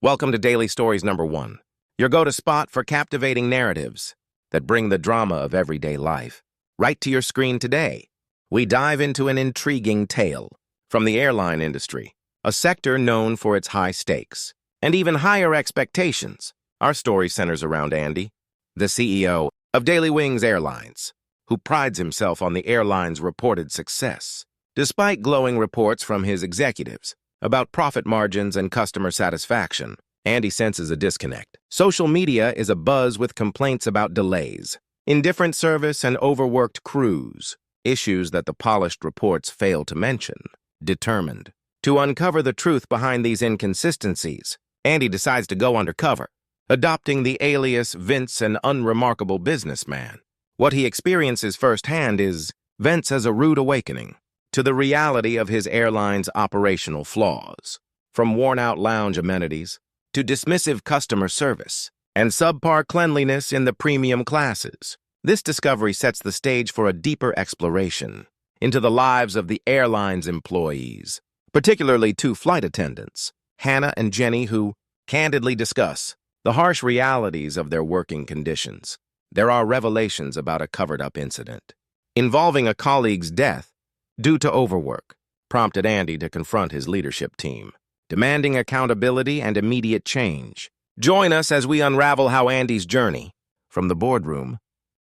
Welcome to Daily Stories number 1, your go-to spot for captivating narratives that bring the drama of everyday life right to your screen today. We dive into an intriguing tale from the airline industry, a sector known for its high stakes and even higher expectations. Our story centers around Andy, the CEO of Daily Wings Airlines, who prides himself on the airline's reported success. Despite glowing reports from his executives about profit margins and customer satisfaction, Andy senses a disconnect. Social media is abuzz with complaints about delays, indifferent service, and overworked crews, issues that the polished reports fail to mention. Determined to uncover the truth behind these inconsistencies, Andy decides to go undercover, adopting the alias Vince, an unremarkable businessman. What he experiences firsthand is Vince as a rude awakening to the reality of his airline's operational flaws, from worn-out lounge amenities to dismissive customer service and subpar cleanliness in the premium classes. This discovery sets the stage for a deeper exploration into the lives of the airline's employees, particularly two flight attendants, Hannah and Jenny, who candidly discuss the harsh realities of their working conditions. There are revelations about a covered-up incident involving a colleague's death due to overwork, prompted Andy to confront his leadership team, demanding accountability and immediate change. Join us as we unravel how Andy's journey, from the boardroom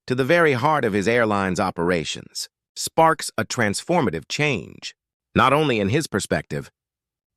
to the very heart of his airline's operations, sparks a transformative change, not only in his perspective,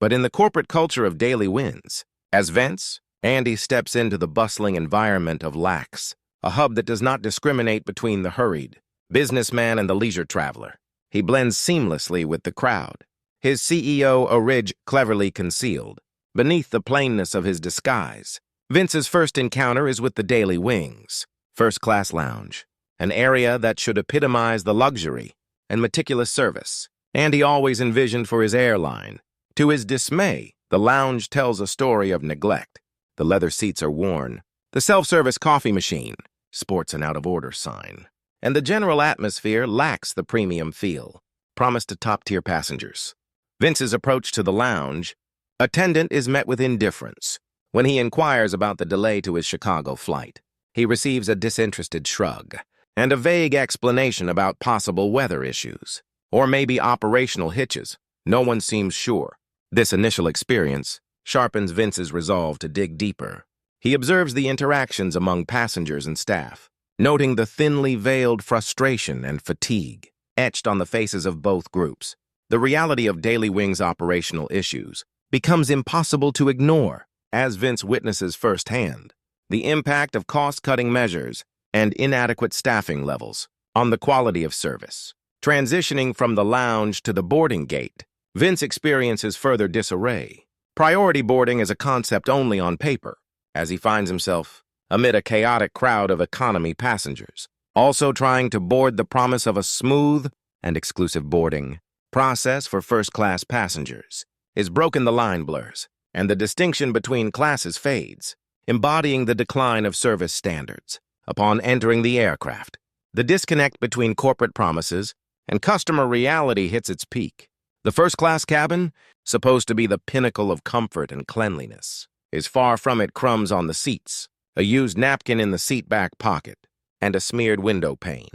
but in the corporate culture of Daily Wings. As Vince, Andy steps into the bustling environment of LAX, a hub that does not discriminate between the hurried businessman and the leisure traveler. He blends seamlessly with the crowd, his CEO orig cleverly concealed beneath the plainness of his disguise. Vince's first encounter is with the Daily Wings first-class lounge, an area that should epitomize the luxury and meticulous service Andy always envisioned for his airline. To his dismay, the lounge tells a story of neglect. The leather seats are worn, the self-service coffee machine sports an out-of-order sign, and the general atmosphere lacks the premium feel promised to top-tier passengers. Vince's approach to the lounge attendant is met with indifference. When he inquires about the delay to his Chicago flight, he receives a disinterested shrug and a vague explanation about possible weather issues, or maybe operational hitches. No one seems sure. This initial experience sharpens Vince's resolve to dig deeper. He observes the interactions among passengers and staff, noting the thinly veiled frustration and fatigue etched on the faces of both groups. The reality of Daily Wings' operational issues becomes impossible to ignore as Vince witnesses firsthand the impact of cost-cutting measures and inadequate staffing levels on the quality of service. Transitioning from the lounge to the boarding gate, Vince experiences further disarray. Priority boarding is a concept only on paper, as he finds himself amid a chaotic crowd of economy passengers, also trying to board. The promise of a smooth and exclusive boarding process for first-class passengers is broken. The line blurs, and the distinction between classes fades, embodying the decline of service standards. Upon entering the aircraft, the disconnect between corporate promises and customer reality hits its peak. The first-class cabin, supposed to be the pinnacle of comfort and cleanliness, is far from it. Crumbs on the seats, a used napkin in the seat back pocket, and a smeared window pane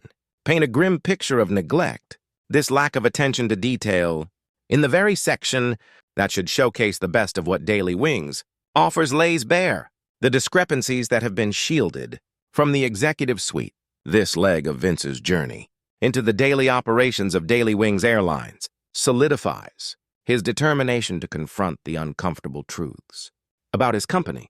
paint a grim picture of neglect. This lack of attention to detail in the very section that should showcase the best of what Daily Wings offers lays bare the discrepancies that have been shielded from the executive suite. This leg of Vince's journey into the daily operations of Daily Wings Airlines solidifies his determination to confront the uncomfortable truths about his company.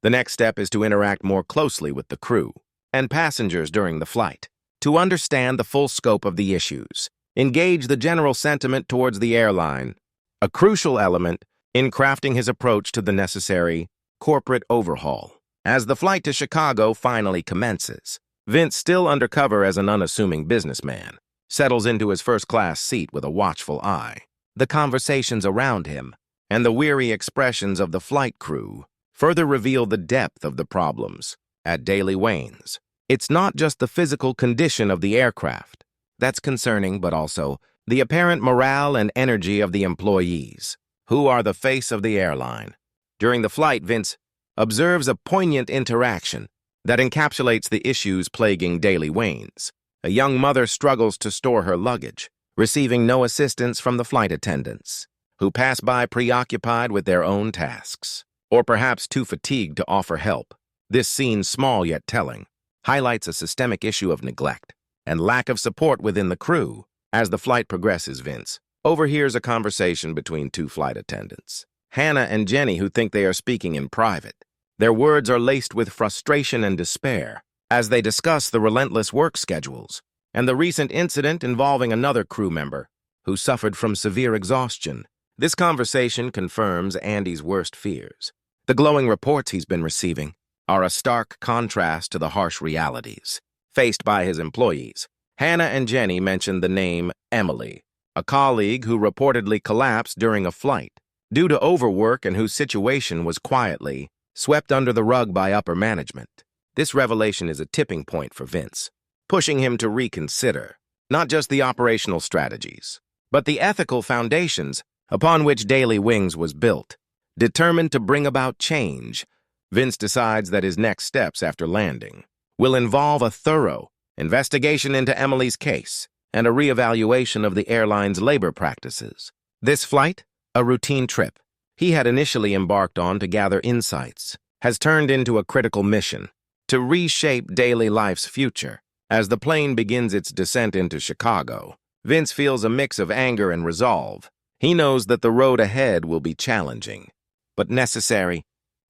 The next step is to interact more closely with the crew and passengers during the flight, to understand the full scope of the issues, engage the general sentiment towards the airline, a crucial element in crafting his approach to the necessary corporate overhaul. As the flight to Chicago finally commences, Vince, still undercover as an unassuming businessman, settles into his first-class seat with a watchful eye. The conversations around him and the weary expressions of the flight crew further reveal the depth of the problems at Daily Wings. It's not just the physical condition of the aircraft that's concerning, but also the apparent morale and energy of the employees, who are the face of the airline. During the flight, Vince observes a poignant interaction that encapsulates the issues plaguing Daily Waynes. A young mother struggles to store her luggage, receiving no assistance from the flight attendants, who pass by preoccupied with their own tasks, or perhaps too fatigued to offer help. This scene, small yet telling, highlights a systemic issue of neglect and lack of support within the crew. As the flight progresses, Vince overhears a conversation between two flight attendants, Hannah and Jenny, who think they are speaking in private. Their words are laced with frustration and despair as they discuss the relentless work schedules and the recent incident involving another crew member who suffered from severe exhaustion. This conversation confirms Andy's worst fears. The glowing reports he's been receiving are a stark contrast to the harsh realities faced by his employees. Hannah and Jenny mentioned the name Emily, a colleague who reportedly collapsed during a flight due to overwork and whose situation was quietly swept under the rug by upper management. This revelation is a tipping point for Vince, pushing him to reconsider not just the operational strategies, but the ethical foundations upon which Daily Wings was built. Determined to bring about change, Vince decides that his next steps after landing will involve a thorough investigation into Emily's case and a reevaluation of the airline's labor practices. This flight, a routine trip he had initially embarked on to gather insights, has turned into a critical mission to reshape daily life's future. As the plane begins its descent into Chicago, Vince feels a mix of anger and resolve. He knows that the road ahead will be challenging, but necessary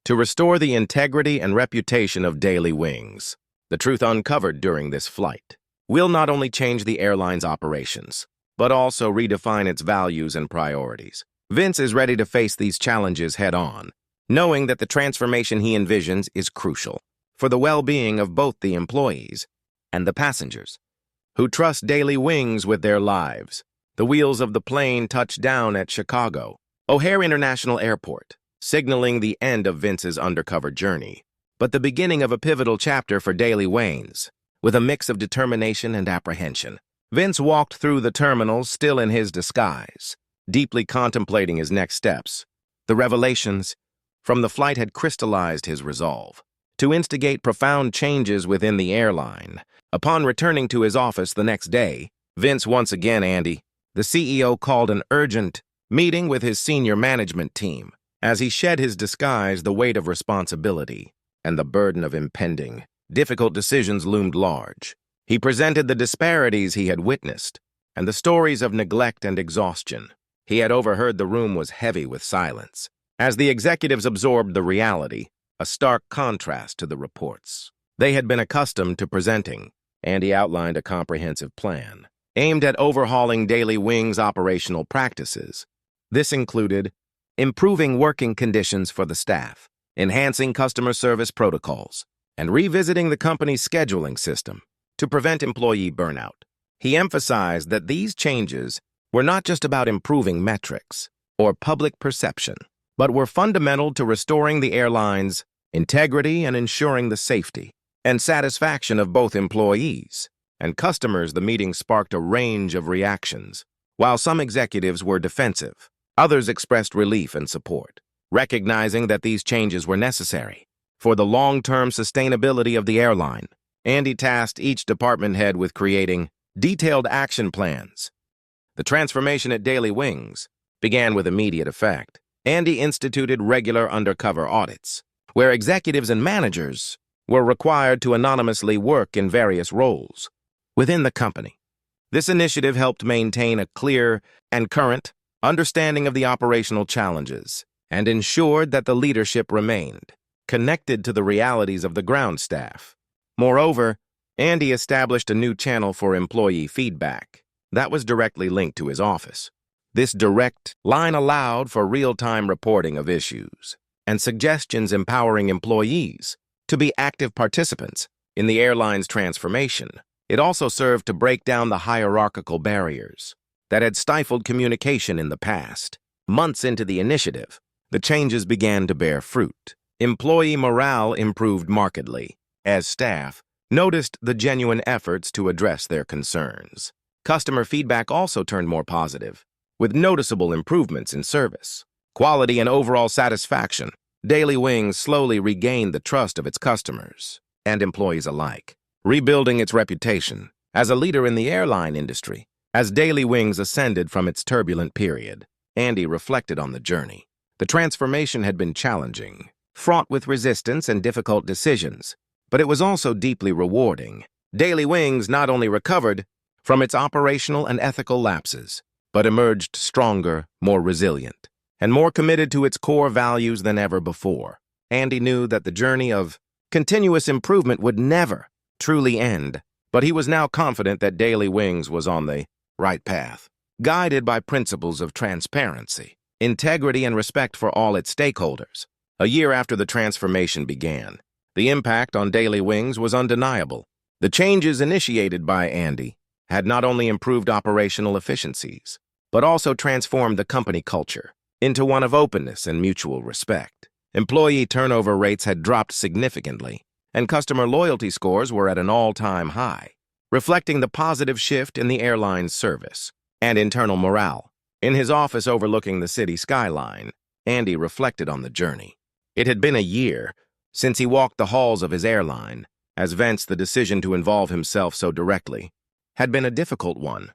to restore the integrity and reputation of Daily Wings. The truth uncovered during this flight will not only change the airline's operations, but also redefine its values and priorities. Vince is ready to face these challenges head-on, knowing that the transformation he envisions is crucial for the well-being of both the employees and the passengers who trust Daily Wings with their lives. The wheels of the plane touch down at Chicago O'Hare International Airport, signaling the end of Vince's undercover journey, but the beginning of a pivotal chapter for Daily Waynes. With a mix of determination and apprehension, Vince walked through the terminal still in his disguise, deeply contemplating his next steps. The revelations from the flight had crystallized his resolve to instigate profound changes within the airline. Upon returning to his office the next day, Vince once again, the CEO, called an urgent meeting with his senior management team. As he shed his disguise, the weight of responsibility and the burden of impending, difficult decisions loomed large. He presented the disparities he had witnessed and the stories of neglect and exhaustion. He had overheard the room was heavy with silence. As the executives absorbed the reality, a stark contrast to the reports they had been accustomed to presenting, Andy outlined a comprehensive plan aimed at overhauling Daily Wings' operational practices. This included improving working conditions for the staff, enhancing customer service protocols, and revisiting the company's scheduling system to prevent employee burnout. He emphasized that these changes were not just about improving metrics or public perception, but were fundamental to restoring the airline's integrity and ensuring the safety and satisfaction of both employees and customers. The meeting sparked a range of reactions. While some executives were defensive, others expressed relief and support, recognizing that these changes were necessary for the long-term sustainability of the airline. Andy tasked each department head with creating detailed action plans. The transformation at Daily Wings began with immediate effect. Andy instituted regular undercover audits, where executives and managers were required to anonymously work in various roles within the company. This initiative helped maintain a clear and current understanding of the operational challenges and ensured that the leadership remained connected to the realities of the ground staff. Moreover, Andy established a new channel for employee feedback that was directly linked to his office. This direct line allowed for real-time reporting of issues and suggestions, empowering employees to be active participants in the airline's transformation. It also served to break down the hierarchical barriers that had stifled communication in the past. Months into the initiative, the changes began to bear fruit. Employee morale improved markedly as staff noticed the genuine efforts to address their concerns. Customer feedback also turned more positive, with noticeable improvements in service, quality, and overall satisfaction. Daily Wings slowly regained the trust of its customers and employees alike, rebuilding its reputation as a leader in the airline industry. As Daily Wings ascended from its turbulent period, Andy reflected on the journey. The transformation had been challenging, fraught with resistance and difficult decisions, but it was also deeply rewarding. Daily Wings not only recovered from its operational and ethical lapses, but emerged stronger, more resilient, and more committed to its core values than ever before. Andy knew that the journey of continuous improvement would never truly end, but he was now confident that Daily Wings was on the right path, guided by principles of transparency, integrity, and respect for all its stakeholders. A year after the transformation began, the impact on Daily Wings was undeniable. The changes initiated by Andy had not only improved operational efficiencies, but also transformed the company culture into one of openness and mutual respect. Employee turnover rates had dropped significantly, and customer loyalty scores were at an all-time high, reflecting the positive shift in the airline's service and internal morale. In his office overlooking the city skyline, Andy reflected on the journey. It had been a year since he walked the halls of his airline. As Vince, the decision to involve himself so directly had been a difficult one,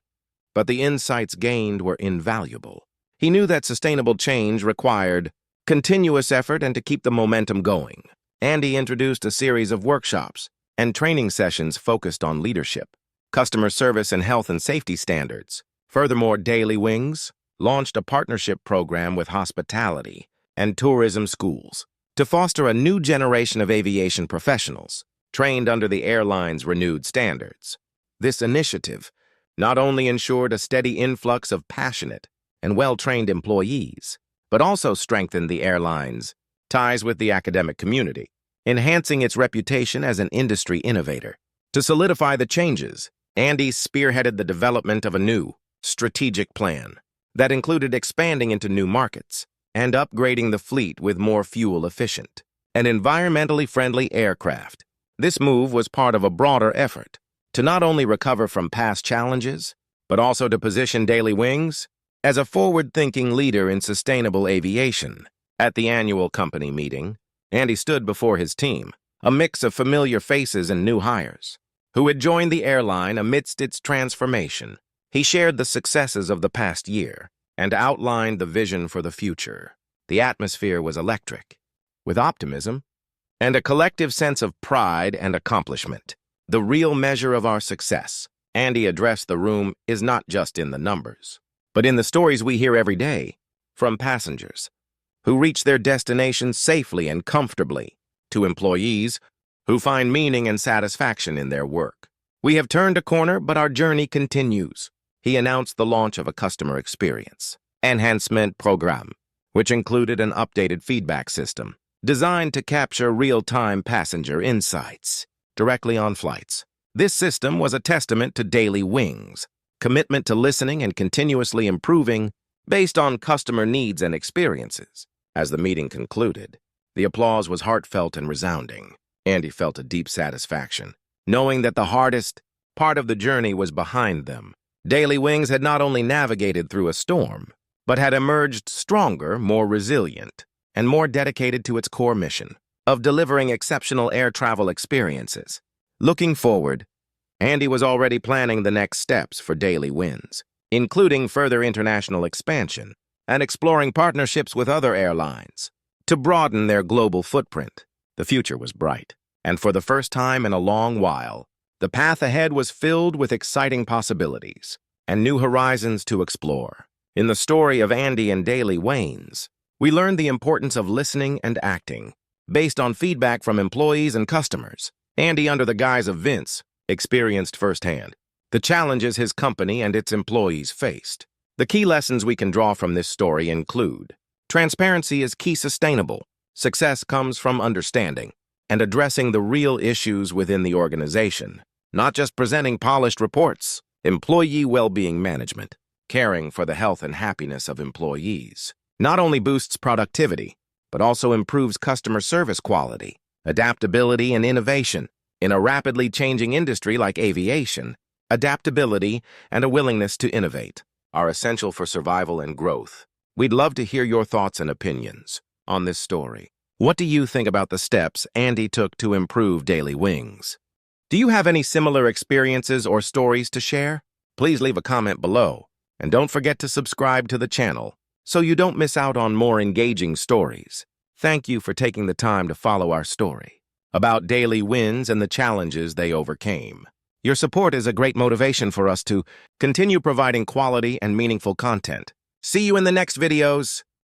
but the insights gained were invaluable. He knew that sustainable change required continuous effort and to keep the momentum going. Andy introduced a series of workshops and training sessions focused on leadership, customer service, and health and safety standards. Furthermore, Daily Wings launched a partnership program with hospitality and tourism schools to foster a new generation of aviation professionals trained under the airline's renewed standards. This initiative not only ensured a steady influx of passionate and well-trained employees, but also strengthened the airline's ties with the academic community, enhancing its reputation as an industry innovator. To solidify the changes, Andy spearheaded the development of a new strategic plan that included expanding into new markets and upgrading the fleet with more fuel-efficient and environmentally friendly aircraft. This move was part of a broader effort to not only recover from past challenges, but also to position Daily Wings as a forward-thinking leader in sustainable aviation. At the annual company meeting, Andy stood before his team, a mix of familiar faces and new hires, who had joined the airline amidst its transformation. He shared the successes of the past year and outlined the vision for the future. The atmosphere was electric, with optimism and a collective sense of pride and accomplishment. The real measure of our success, Andy addressed the room, is not just in the numbers, but in the stories we hear every day from passengers who reach their destinations safely and comfortably, to employees who find meaning and satisfaction in their work. We have turned a corner, but our journey continues. He announced the launch of a customer experience enhancement program, which included an updated feedback system designed to capture real-time passenger insights directly on flights. This system was a testament to Daily Wings' commitment to listening and continuously improving based on customer needs and experiences. As the meeting concluded, the applause was heartfelt and resounding. Andy felt a deep satisfaction, knowing that the hardest part of the journey was behind them. Daily Wings had not only navigated through a storm, but had emerged stronger, more resilient, and more dedicated to its core mission of delivering exceptional air travel experiences. Looking forward, Andy was already planning the next steps for Daily Wings, including further international expansion and exploring partnerships with other airlines to broaden their global footprint. The future was bright, and for the first time in a long while, the path ahead was filled with exciting possibilities and new horizons to explore. In the story of Andy and Daily Wings, we learned the importance of listening and acting based on feedback from employees and customers. Andy, under the guise of Vince, experienced firsthand the challenges his company and its employees faced. The key lessons we can draw from this story include: transparency is key. Sustainable success comes from understanding and addressing the real issues within the organization, not just presenting polished reports. Employee well-being management, caring for the health and happiness of employees, not only boosts productivity, but also improves customer service quality. Adaptability and innovation. In a rapidly changing industry like aviation, adaptability and a willingness to innovate are essential for survival and growth. We'd love to hear your thoughts and opinions on this story. What do you think about the steps Andy took to improve daily wings? Do you have any similar experiences or stories to share? Please leave a comment below, and don't forget to subscribe to the channel so you don't miss out on more engaging stories. Thank you for taking the time to follow our story about daily wins and the challenges they overcame. Your support is a great motivation for us to continue providing quality and meaningful content. See you in the next videos.